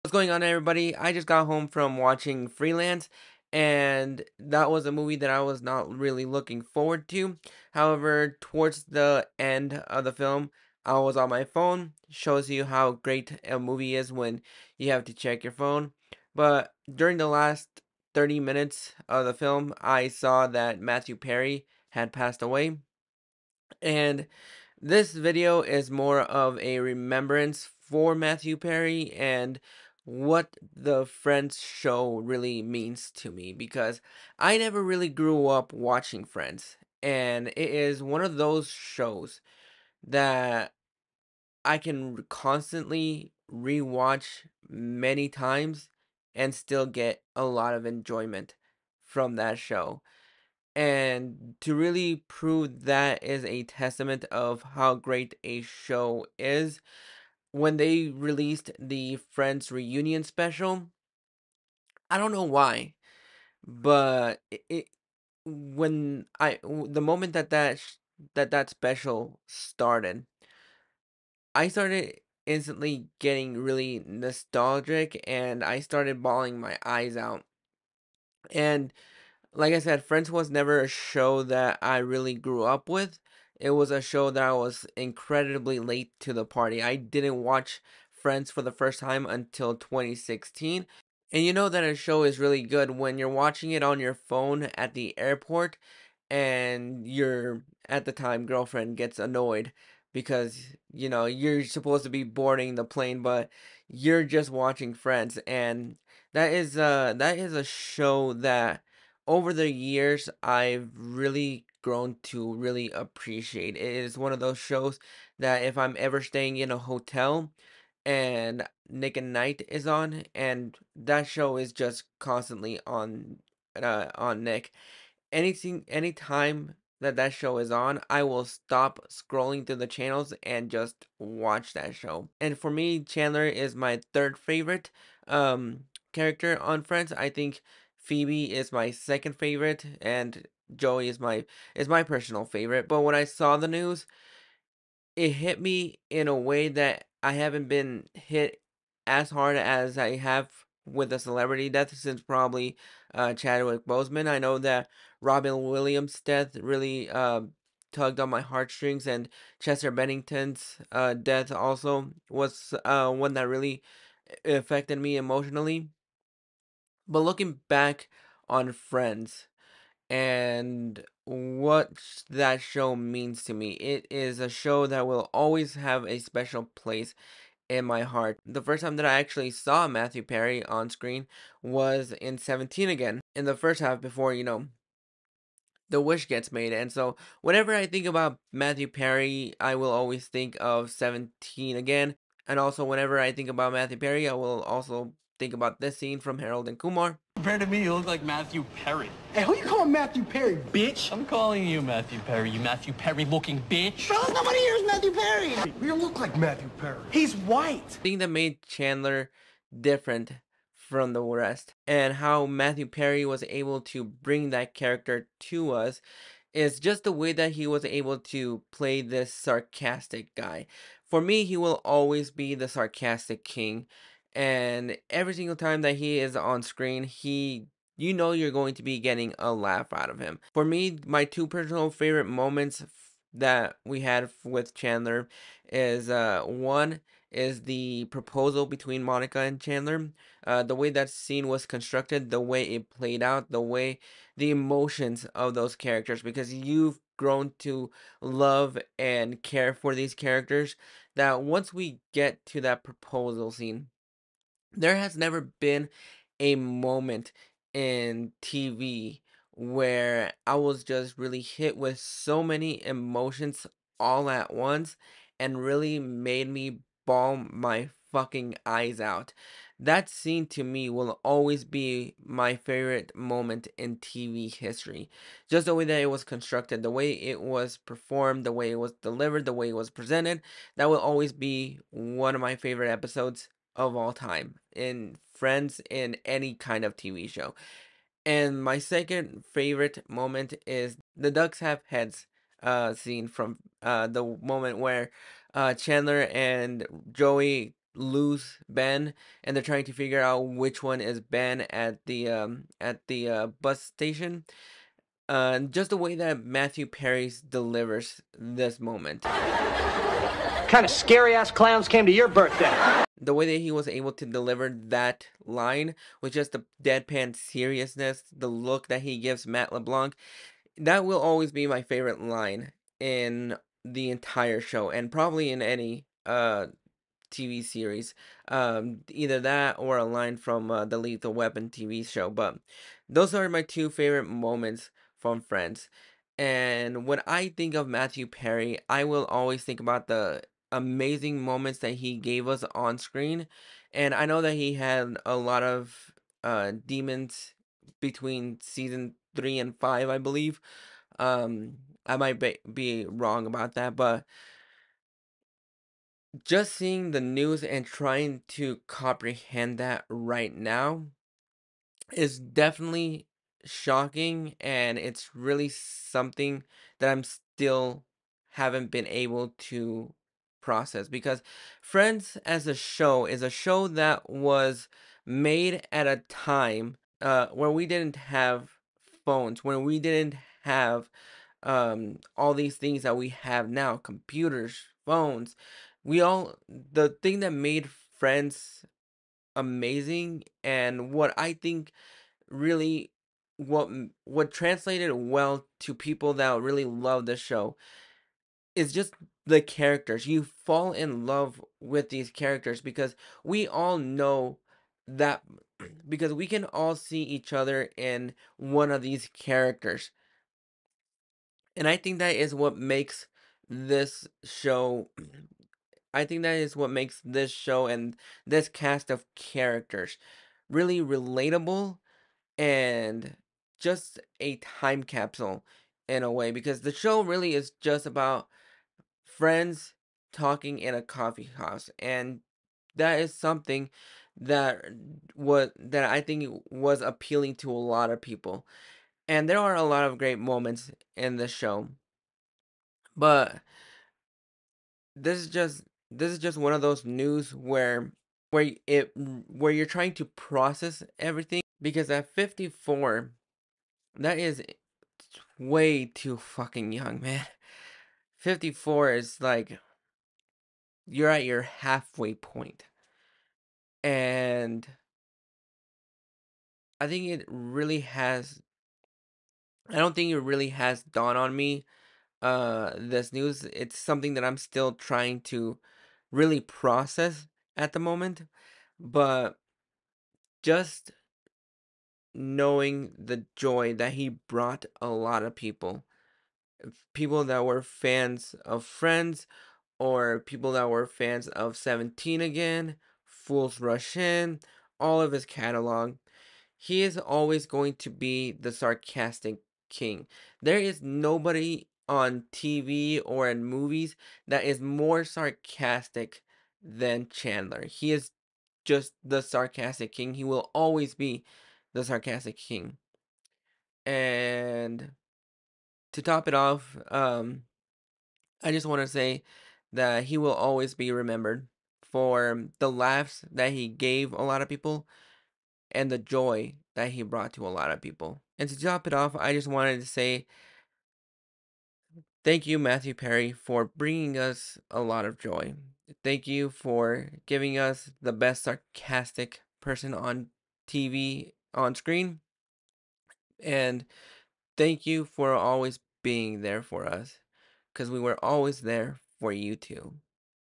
What's going on, everybody? I just got home from watching Freelance, and that was a movie that I was not really looking forward to. However, towards the end of the film, I was on my phone. Shows you how great a movie is when you have to check your phone. But during the last 30 minutes of the film, I saw that Matthew Perry had passed away. And this video is more of a remembrance for Matthew Perry and what the Friends show really means to me, because I never really grew up watching Friends, and it is one of those shows that I can constantly rewatch many times and still get a lot of enjoyment from that show. And to really prove that is a testament of how great a show is, when they released the Friends reunion special, I don't know why, but the moment that special started, I started instantly getting really nostalgic, and I started bawling my eyes out. And like I said, Friends was never a show that I really grew up with. It was a show that I was incredibly late to the party. I didn't watch Friends for the first time until 2016. And you know that a show is really good when you're watching it on your phone at the airport, and your, at the time, girlfriend gets annoyed because, you're supposed to be boarding the plane, but you're just watching Friends. And that is a show that over the years I've really grown to really appreciate. It is one of those shows that if I'm ever staying in a hotel and Nick and Night is on, and that show is just constantly on Nick. Anytime that show is on, I will stop scrolling through the channels and just watch that show. And for me, Chandler is my third favorite character on Friends. I think Phoebe is my second favorite, and Joey is my personal favorite. But when I saw the news, it hit me in a way that I haven't been hit as hard as I have with a celebrity death since probably Chadwick Boseman. I know that Robin Williams' death really tugged on my heartstrings, and Chester Bennington's death also was one that really affected me emotionally. But looking back on Friends and what that show means to me, it is a show that will always have a special place in my heart. The first time that I actually saw Matthew Perry on screen was in 17 again, in the first half before, the wish gets made. And so whenever I think about Matthew Perry, I will always think of 17 again. And also whenever I think about Matthew Perry, I will also think about this scene from Harold and Kumar. Compared to me, you look like Matthew Perry. Hey, who you calling Matthew Perry, bitch? I'm calling you Matthew Perry, you Matthew Perry looking bitch. Fellas, nobody here is Matthew Perry. We don't look like Matthew Perry. He's white. The thing that made Chandler different from the rest, and how Matthew Perry was able to bring that character to us, is just the way that he was able to play this sarcastic guy. For me, he will always be the sarcastic king, and every single time that he is on screen, you're going to be getting a laugh out of him. For me, my two personal favorite moments that we had with Chandler is one is the proposal between Monica and Chandler. The way that scene was constructed, the way it played out, the emotions of those characters, because you've grown to love and care for these characters, that once we get to that proposal scene, there has never been a moment in TV where I was just really hit with so many emotions all at once and really made me bawl my fucking eyes out. That scene to me will always be my favorite moment in TV history. Just the way that it was constructed, the way it was performed, the way it was delivered, the way it was presented, that will always be one of my favorite episodes of all time in Friends, in any kind of TV show. And my second favorite moment is the Ducks Have Heads scene from the moment where Chandler and Joey lose Ben, and they're trying to figure out which one is Ben at the bus station. Just the way that Matthew Perry delivers this moment, Kind of scary ass clowns came to your birthday. the way that he was able to deliver that line with just the deadpan seriousness, the look that he gives Matt LeBlanc, that will always be my favorite line in the entire show, and probably in any TV series. Either that or a line from the Lethal Weapon TV show. But those are my two favorite moments from Friends. And when I think of Matthew Perry, I will always think about the amazing moments that he gave us on screen. And I know that he had a lot of demons between season 3 and 5, I believe. I might be wrong about that, but just seeing the news and trying to comprehend that right now is definitely shocking, and it's really something that I'm still haven't been able to process, because Friends as a show is a show that was made at a time where we didn't have phones, when we didn't have all these things that we have now, computers, phones. The thing that made Friends amazing, and what I think really what translated well to people that really love the show is just the characters. You fall in love with these characters because we all know that because we can all see each other in one of these characters. And I think that is what makes this show I think that is what makes this show and this cast of characters really relatable, and just a time capsule in a way, because the show really is just about friends talking in a coffee house, and that is something that that I think was appealing to a lot of people. And there are a lot of great moments in the show, but this is just this is just one of those news where you're trying to process everything, because at 54, that is way too fucking young, man. 54 is like you're at your halfway point. And I think it really has I don't think it really has dawned on me this news. It's something that I'm still trying to really process at the moment. But just knowing the joy that he brought a lot of people that were fans of Friends, or people that were fans of 17 again, Fools Rush In, all of his catalog. He is always going to be the sarcastic king. There is nobody on TV or in movies that is more sarcastic than Chandler. He is just the sarcastic king. He will always be the sarcastic king. And to top it off, I just want to say that he will always be remembered for the laughs that he gave a lot of people and the joy that he brought to a lot of people. And to top it off, I just wanted to say thank you, Matthew Perry, for bringing us a lot of joy. Thank you for giving us the best sarcastic person on TV, on screen. And thank you for always being there for us, because we were always there for you too.